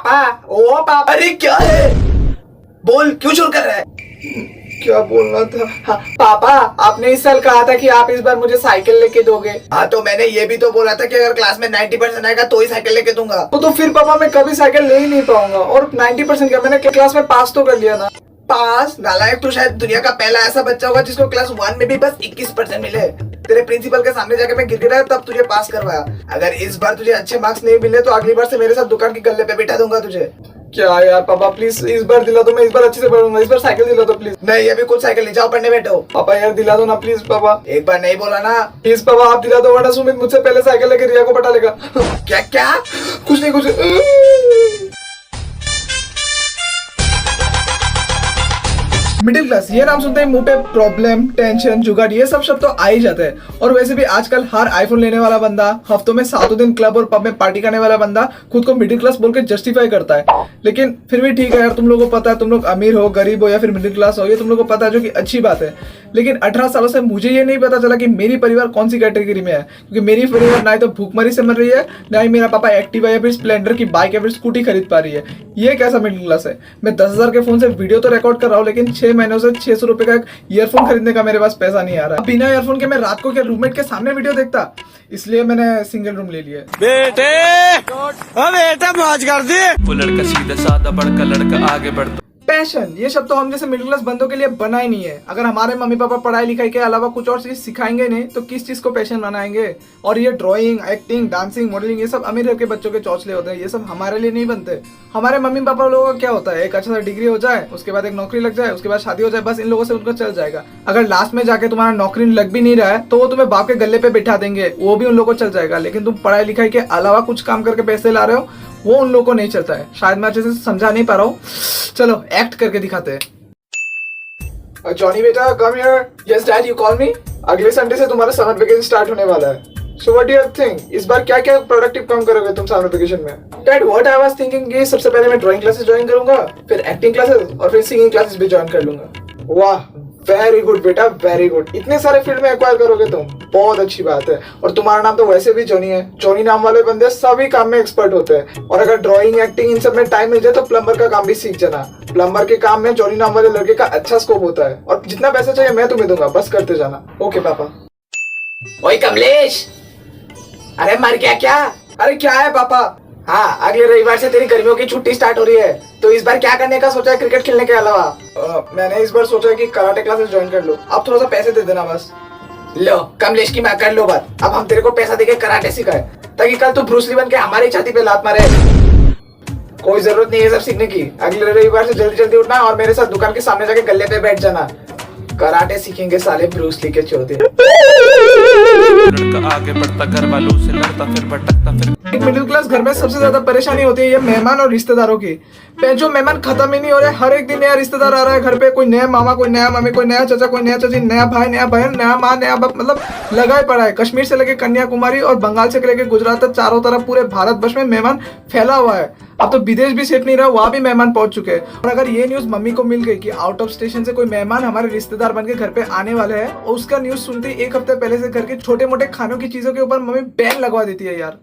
पापा, ओ पापा, अरे क्या है? बोल, क्यों शोर कर रहा है? क्या बोलना था? हाँ, पापा, आपने इस साल कहा था कि आप इस बार मुझे साइकिल लेके दोगे। हाँ, तो मैंने ये भी तो बोला था कि अगर क्लास में 90% आएगा तो ही साइकिल लेके दूंगा। तो फिर पापा मैं कभी साइकिल ले ही नहीं पाऊंगा। और 90% क्या, मैंने क्लास में पास तो कर लिया ना। पास? नालायक, तो शायद दुनिया का पहला ऐसा बच्चा होगा जिसको क्लास 1 में भी बस 21% मिले। तेरे प्रिंसिपल के सामने जाके मैं गिर गिरा तब तुझे पास करवाया। अगर इस बार तुझे अच्छे मार्क्स नहीं मिले तो अगली बार से मेरे साथ दुकान के गल्ले पे बिठा दूंगा तुझे। क्या यार पापा, प्लीज इस बार दिला दो, मैं इस बार अच्छे से पढ़ूंगा। इस बार साइकिल दिला दो प्लीज। नहीं, अभी कुछ साइकिल नहीं, जाओ पढ़ने बैठो। पापा यार दिला दो ना प्लीज पापा। एक बार नहीं बोला ना? प्लीज पापा आप दिला दो, वरना सुमित मुझसे पहले साइकिल लेके रिया को पटा लेगा। क्या क्या? कुछ नहीं, कुछ। मिडिल क्लास, ये नाम सुनते ही मुंह पे प्रॉब्लम, टेंशन, जुगाड़, ये सब शब्द तो आ ही जाते हैं। और वैसे भी आजकल हर आईफोन लेने वाला बंदा, हफ्तों में 7 दिन क्लब और पब में पार्टी करने वाला बंदा खुद को मिडिल क्लास बोल के जस्टिफाई करता है। लेकिन फिर भी ठीक है यार, तुम लोगों को पता है, तुम लोग अमीर हो, गरीब हो या फिर मिडिल क्लास हो, ये तुम लोगों को पता है, जो कि अच्छी बात है। लेकिन 18 सालों से मुझे ये नहीं पता चला कि मेरी परिवार कौन सी कैटेगरी में है। क्योंकि मेरी परिवार ना ही तो भूखमरी से मर रही है, ना ही मेरा पापा एक्टिवा या फिर स्प्लेंडर की बाइक या फिर स्कूटी खरीद पा रही है। ये कैसा मिडिल क्लास है? मैं 10,000 के फोन से वीडियो तो रिकॉर्ड कर रहा हूँ, लेकिन 6 महीनों से 600 रुपए का एक ईयरफोन खरीदने का मेरे पास पैसा नहीं आ रहा। बिना ईयरफोन के मैं रात को क्या रूममेट के सामने वीडियो देखता? इसलिए मैंने सिंगल रूम ले लिया। बेटा मौज कर दी। वो लड़का सीधा साधा बड़का लड़का आगे बढ़ता। पैशन, ये शब्द तो हम जैसे मिडिल क्लास बंदों के लिए बना ही नहीं है। अगर हमारे मम्मी पापा पढ़ाई लिखाई के अलावा कुछ और चीज सिखाएंगे नहीं तो किस चीज को पैशन बनाएंगे? और ये ड्राइंग, एक्टिंग, डांसिंग, मॉडलिंग, ये सब अमीर के बच्चों के चौचले होते हैं। ये सब हमारे लिए नहीं बनते। हमारे मम्मी पापा लोगों का क्या होता है, एक अच्छा सा डिग्री हो जाए, उसके बाद एक नौकरी लग जाए, उसके बाद शादी हो जाए, बस इन लोगों से उनका चल जाएगा। अगर लास्ट में जाके तुम्हारा नौकरी लग भी नहीं रहा है तो वो तुम्हें बाप के गले पे बिठा देंगे, वो भी उन लोगों को चल जाएगा। लेकिन तुम पढ़ाई लिखाई के अलावा कुछ काम करके पैसे ला रहे हो, वो उन लोगों को नहीं चलता है। शायद मैं अच्छे से समझा नहीं पा रहा हूँ, चलो एक्ट करके दिखाते हैं। जॉनी बेटा, come here. Yes dad, you call मी। अगले संडे से तुम्हारा समर वेकेशन स्टार्ट होने वाला है। So what do you think, इस बार क्या क्या प्रोडक्टिव काम करोगे तुम समर वेकेशन में? Dad, what I was thinking कि सबसे पहले मैं ड्राइंग क्लासेस ज्वाइन करूंगा, फिर एक्टिंग क्लासेस और फिर सिंगिंग क्लासेस भी ज्वाइन कर लूंगा। वाह, वेरी गुड बेटा, वेरी गुड। इतने सारे फील्ड में एक्वायर करोगे तुम, बहुत अच्छी बात है। और तुम्हारा नाम तो वैसे भी जॉनी है। जॉनी नाम वाले बंदे सभी काम में एक्सपर्ट होते हैं। और अगर ड्राइंग, एक्टिंग इन सब में टाइम मिल जाए तो प्लम्बर का काम भी सीख जाना। प्लम्बर के काम में जॉनी नाम वाले लड़के का अच्छा स्कोप होता है। और जितना पैसा चाहिए मैं तुम्हें दूंगा, बस करते जाना। ओके पापा। ओए कमलेश, अरे मर गया क्या? अरे क्या है पापा? हाँ, अगले रविवार से तेरी गर्मियों की छुट्टी स्टार्ट हो रही है, तो इस बार क्या करने का सोचा है क्रिकेट खेलने के अलावा? मैंने इस बार सोचा है कि कराटे क्लासेस ज्वाइन कर लो। आप थोड़ा सा पैसे दे देना बस। लो कमलेश की मां, कर लो बात। अब हम तेरे को पैसा देके कराटे सिखाए ताकि कल तू ब्रूस ली बन के हमारी छाती पे लात मारे। कोई जरूरत नहीं है सब सीखने की। अगले रविवार से जल्दी जल्दी उठना और मेरे साथ दुकान के सामने जाके गल्ले पे बैठ जाना। कराटे सीखेंगे साले ब्रूस ली के चौथे। लड़का आगे बढ़ता, घर वालों से लड़ता, फिर भटकता, फिर एक मिडिल क्लास घर में सबसे ज्यादा परेशानी होती है ये मेहमान और रिश्तेदारों की। जो मेहमान खत्म ही नहीं हो रहे, हर एक दिन नया रिश्तेदार आ रहा है घर पे। कोई नया मामा, कोई नया मामी, कोई नया चाचा, कोई नया चाची, नया भाई, नया बहन, नया माँ, नया बाप, मतलब लगा ही पड़ा है। कश्मीर से लेके कन्याकुमारी और बंगाल से लेके गुजरात तक चारों तरफ पूरे भारतवर्ष में मेहमान फैला हुआ है। अब तो विदेश भी सेफ नहीं रहा, वहां भी मेहमान पहुंच चुके हैं। और अगर ये न्यूज मम्मी को मिल गई कि आउट ऑफ स्टेशन से कोई मेहमान हमारे रिश्तेदार बन के घर पे आने वाले हैं, और उसका न्यूज सुनते ही एक हफ्ते पहले से घर के छोटे मोटे खानों की चीजों के ऊपर मम्मी बैन लगवा देती है। यार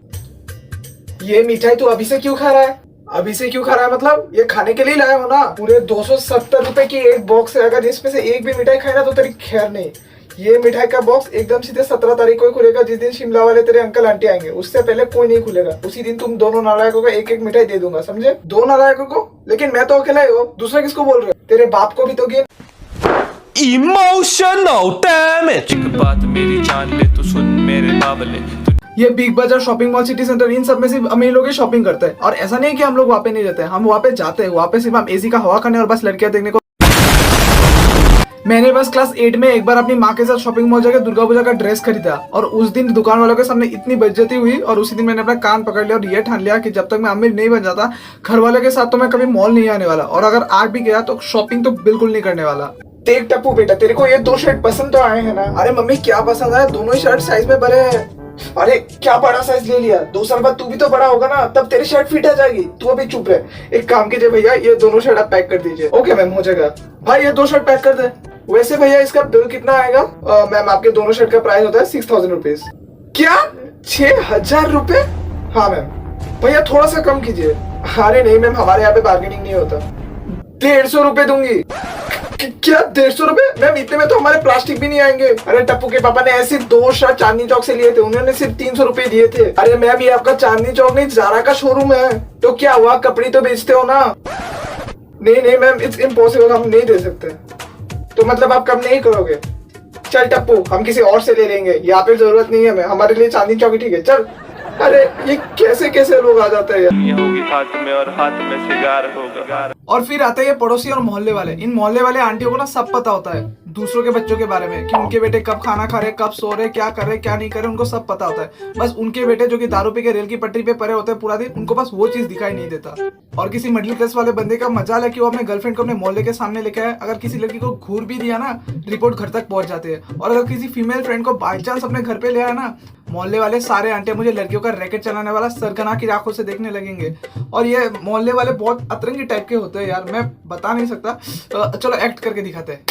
ये मिठाई तू अभी से क्यों खा रहा है? अभी से क्यों खा रहा है मतलब? ये खाने के लिए लाया हो ना? पूरे 270 रुपए की एक बॉक्स है। अगर इसमें से एक भी मिठाई खाए ना तो तेरी खैर नहीं। ये मिठाई का बॉक्स एकदम सीधे 17 तारीख को ही खुलेगा, जिस दिन शिमला वाले तेरे अंकल आंटी आएंगे। उससे पहले कोई नहीं खुलेगा। उसी दिन तुम दोनों नालायकों को एक एक मिठाई दे दूंगा, समझे? 2 नालायकों को। लेकिन मैं तो अकेला ही हूँ, दूसरा किसको बोल रहे हो? तेरे बाप को भी तो गिन। Emotional damage. एक बात मेरी जान ले, तू सुन मेरे बाबले। ये बिग बाजार, शॉपिंग मॉल, सिटी सेंटर, इन सब में सिर्फ अमीर लोग ही शॉपिंग करते हैं। और ऐसा नहीं कि हम लोग वहाँ पे नहीं रहते, हम वहाँ पे जाते हैं। वहाँ पे सिर्फ हम एसी का हवा खाने और बस लड़कियां देखने को। मैंने बस क्लास 8 में एक बार अपनी माँ के साथ शॉपिंग मॉल जाकर दुर्गा पूजा का ड्रेस खरीदा, और उस दिन दुकान वालों के सामने इतनी बेइज्जती हुई। और उसी दिन मैंने अपना कान पकड़ लिया और ये ठान लिया कि जब तक मैं अमीर नहीं बन जाता घर वालों के साथ तो मैं कभी मॉल नहीं आने वाला। और अगर आ भी गया तो शॉपिंग तो बिल्कुल नहीं करने वाला। देख टप्पू बेटा, तेरे को ये 2 शर्ट पसंद तो आए हैं ना? अरे मम्मी क्या पसंद आया? दोनों ही शर्ट साइज में बड़े हैं। अरे क्या बड़ा साइज ले लिया? 2 साल बाद तू भी तो बड़ा होगा ना, तब तेरी शर्ट फिट आ जाएगी। तू अभी चुप रहे। एक काम कीजिए भैया, ये दोनों शर्ट आप पैक कर दीजिए। ओके मैम, हो जाएगा। भाई ये 2 शर्ट पैक कर दे। वैसे भैया इसका बिल कितना आएगा? मैम आपके दोनों शर्ट का प्राइस होता है 6000 रुपीज। क्या 6000 रुपए? हाँ मैम। भैया थोड़ा सा कम कीजिए। अरे नहीं मैम, हमारे यहाँ पे बार्गेनिंग नहीं होता। 150 रुपए दूंगी। क्या 150 रुपए? मैम इतने में तो हमारे प्लास्टिक भी नहीं आएंगे। अरे टप्पू के पापा ने ऐसे 2 शर्ट चांदनी चौक से लिए थे, उन्होंने सिर्फ 300 रुपए दिए थे। अरे मैम ये आपका चांदनी चौक नहीं, ज़ारा का शोरूम है। तो क्या हुआ, कपड़े तो बेचते हो ना? नहीं नहीं मैम, इट्स इम्पॉसिबल, हम नहीं दे सकते। तो मतलब आप कम नहीं करोगे? चल टप्पू, हम किसी और से ले लेंगे, यहाँ पे जरूरत नहीं है हमें, हमारे लिए चांदनी चौक ही ठीक है, चल। अरे ये कैसे कैसे लोग आ जाते हैं यार। दुनिया होगी हाथ में और हाथ में सिगार होगा। और फिर आते हैं पड़ोसी और मोहल्ले वाले। इन मोहल्ले वाले आंटियों को ना सब पता होता है दूसरों के बच्चों के बारे में, कि उनके बेटे कब खाना खा रहे, कब सो रहे, क्या कर रहे, क्या नहीं कर रहे, उनको सब पता होता है। बस उनके बेटे जो कि दारू पी के रेल की पटरी पे पड़े होते हैं पूरा दिन, उनको बस वो चीज दिखाई नहीं देता। और किसी मिडिल क्लास वाले बंदे का मजाल है कि वो अपने गर्लफ्रेंड को अपने मोहल्ले के सामने लेके आए, अगर किसी लड़की को घूर भी दिया ना, रिपोर्ट घर तक पहुंच जाते हैं। और अगर किसी फीमेल फ्रेंड को बाई चांस अपने घर पे ले आया ना, मोहल्ले वाले सारे आंटे मुझे लड़कियों का रैकेट चलाने वाला सरगना की आंखों से देखने लगेंगे। और ये मोहल्ले वाले बहुत अतरंगी टाइप के होते हैं यार, मैं बता नहीं सकता। चलो एक्ट करके दिखाते हैं।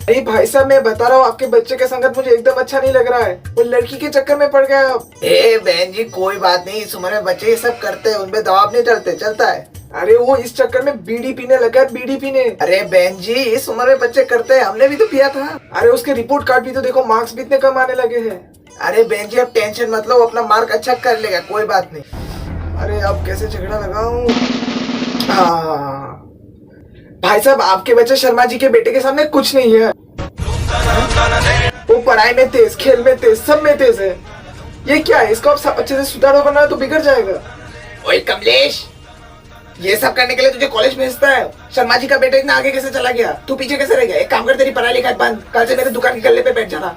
अरे भाई साहब, मैं बता रहा हूँ, आपके बच्चे के संगत मुझे एकदम अच्छा नहीं लग रहा है। वो लड़की के चक्कर में पड़ गया। ए बहन जी, कोई बात नहीं, इस उम्र में बच्चे ये सब करते हैं, उनपे दबाव नहीं चलते, चलता है। अरे वो इस चक्कर में बीड़ी पीने लगा है, बीड़ी पीने। अरे बहन जी, इस उम्र में बच्चे करते हैं, हमने भी तो पिया था। अरे उसके रिपोर्ट कार्ड भी तो देखो, मार्क्स भी इतने कम आने लगे हैं। अरे बहन जी, अब टेंशन मत लो, अपना मार्क अच्छा कर लेगा, कोई बात नहीं। अरे अब कैसे झगड़ा लगाऊं? हाँ भाई साहब, आपके बच्चे शर्मा जी के बेटे के सामने कुछ नहीं है। वो पढ़ाई में तेज, खेल में तेज, सब में तेज है। ये क्या है, इसको आप अच्छे से सुधारो, वरना तो बिगड़ जाएगा। ओए कमलेश, ये सब करने के लिए तुझे कॉलेज भेजता है? शर्मा जी का बेटा इतना आगे कैसे चला गया? तू पीछे कैसे रह गया? एक काम कर, तेरी पढ़ाई लिखाई बंद, कल से मेरे दुकान के गल्ले पे बैठ जाना।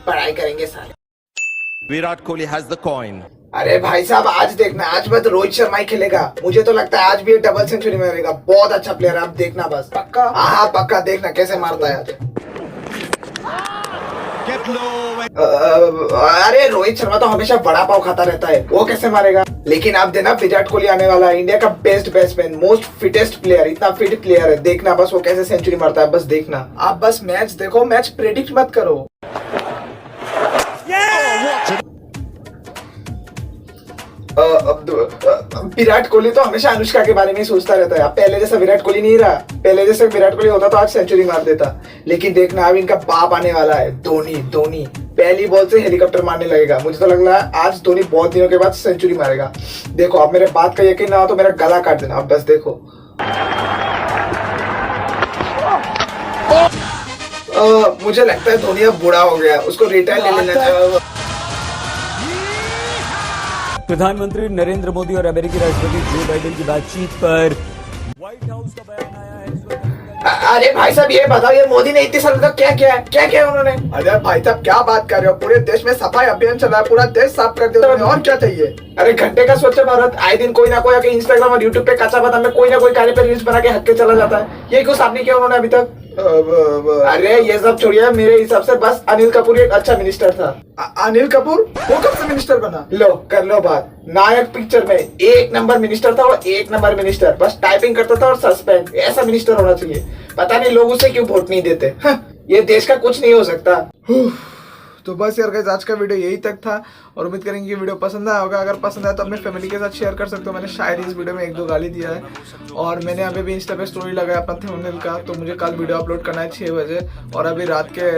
पढ़ाई करेंगे सारे। Virat Kohli has the coin. अरे भाई साहब, आज देखना, आज बस रोहित शर्मा ही खेलेगा। मुझे तो लगता है आज भी ये डबल सेंचुरी मारेगा, बहुत अच्छा प्लेयर है, आप देखना बस। पक्का? हाँ पक्का, देखना कैसे मारता है आज। अरे रोहित शर्मा तो हमेशा बड़ा पाव खाता रहता है, वो कैसे मारेगा? लेकिन आप देना, विराट कोहली आने वाला है, इंडिया का best batsman, most fittest player, इतना फिट प्लेयर है, देखना बस वो कैसे सेंचुरी मारता है, बस देखना। आप बस मैच देखो, मैच प्रेडिक्ट मत करो। विराट कोहली तो हमेशा अनुष्का के बारे में ही सोचता रहता है। अब पहले जैसा विराट कोहली नहीं रहा, पहले जैसे विराट कोहली होता तो आज सेंचुरी मार देता। लेकिन देखना, अब इनका बाप आने वाला है, धोनी। धोनी पहली बॉल से हेलीकॉप्टर मारने लगेगा। मुझे तो लग रहा है आज धोनी बहुत दिनों के बाद सेंचुरी मारेगा। देखो, अब मेरे बात का यकीन ना हो तो मेरा गला काट देना, अब बस देखो। मुझे लगता है धोनी अब बूढ़ा हो गया, उसको रिटायर ले लेना चाहिए। प्रधानमंत्री नरेंद्र मोदी और अमेरिकी राष्ट्रपति जो बाइडेन की बातचीत पर व्हाइट हाउस का बयान आया है इस वक्त। अरे भाई साहब, ये बताओ, ये मोदी ने इतने साल तक क्या किया है? क्या किया उन्होंने? अरे भाई साहब, क्या बात कर रहे हो? पूरे देश में सफाई अभियान चला है, पूरा देश साफ कर दिया उन्होंने, और क्या चाहिए? अरे घंटे का स्वच्छ भारत, आए दिन कोई ना कोई आके इंस्टाग्राम और यूट्यूब पे कच्चा बादाम में कोई ना कोई कार्य पे रील्स बना के हक के चला जाता है। ये क्यों साफ नहीं किया उन्होंने अभी तक? अरे ये सब छोड़िए, मेरे हिसाब से बस अनिल कपूर एक अच्छा मिनिस्टर था। अनिल कपूर? वो कब से मिनिस्टर बना? लो कर लो बात। नायक पिक्चर में 1 नंबर मिनिस्टर था, वो 1 नंबर मिनिस्टर, बस टाइपिंग करता था और सस्पेंड, ऐसा मिनिस्टर होना चाहिए। पता नहीं लोग उसे क्यों वोट नहीं देते। ये देश का कुछ नहीं हो सकता। तो बस यार गाइस, आज का वीडियो यही तक था और उम्मीद करेंगे कि वीडियो पसंद आया होगा। अगर पसंद आया तो अपने फैमिली के साथ शेयर कर सकते हो। मैंने शायद इस वीडियो में 1-2 गाली दिया है और मैंने अभी भी इंस्टा पे स्टोरी लगाया अपना थंबनेल का। तो मुझे कल वीडियो अपलोड करना है 6 बजे और अभी रात के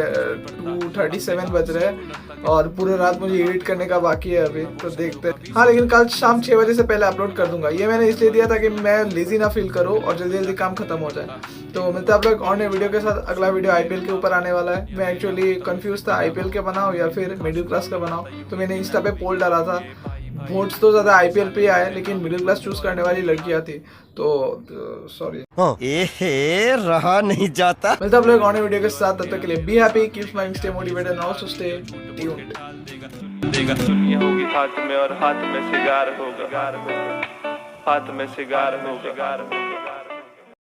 2:37 बज रहे हैं और पूरे रात मुझे एडिट करने का बाकी है अभी, तो देखते हैं। हाँ, लेकिन कल शाम 6 बजे से पहले अपलोड कर दूंगा। ये मैंने इसलिए दिया था कि मैं लेजी ना फील करूँ और जल्दी जल्दी काम खत्म हो जाए। तो मिलता है आप लोग और नए वीडियो के साथ। अगला वीडियो आईपीएल के ऊपर आने वाला है। मैं एक्चुअली कंफ्यूज था, आईपीएल के बनाओ या फिर मिडिल क्लास का बनाओ। तो मैंने इंस्टा पे पोल डाला था, वोट्स तो ज़्यादा आईपीएल पे आए लेकिन मिडिल क्लास चूज करने वाली लड़कियां थी, तो सॉरी। एहे, रहा नहीं जाता। मिलता है आप लोग और नए वीडियो के साथ। तब तक के लिए be happy, keep smiling, stay motivated and also stay tuned. दुनिया होगी हाथ में और हाथ में सिगार होगा, हाथ में सिगार होगा।